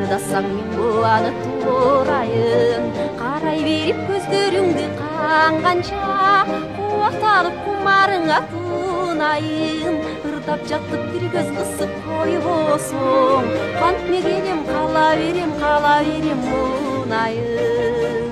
ырдасаң мен кубанып турайын. Карай берип көздөрүңдү канганча, кубакталып кумарыңа тунайын. Ырдап жатып бир көз кысып койбосоң, кантмегенем кала берем мунайын.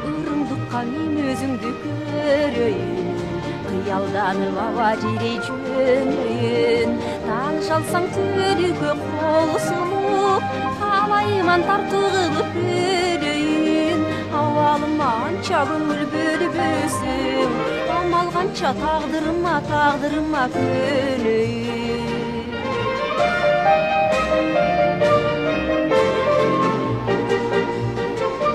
Ырымдыкка мен өзүңдү көрөйүн, кыялданып аба жирей жөнөйүн. Тааныш алсаң түбөлүккө кол сунуп, калайман тартуу кылып көрөйүн. Абалыма анча көңүл бөлүбөсүң, амал канча тагдырыма көнөйүн.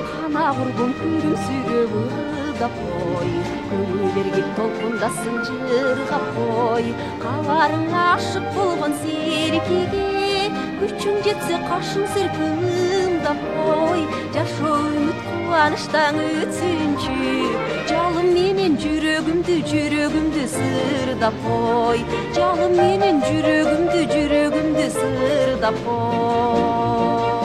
Кана курбум күрүмсүрөп ырдап кой, көңүл эргек толкундасын жыргап кой. Кабарың ашык болгон серкеге, күчүң жетсе кашың сыркындап кой. Жашоо үмүт кубанычтан өтсүнчү, жалым менен жүрөгүмдү сырдап кой. Жалым менен жүрөгүмдү сырдап кой.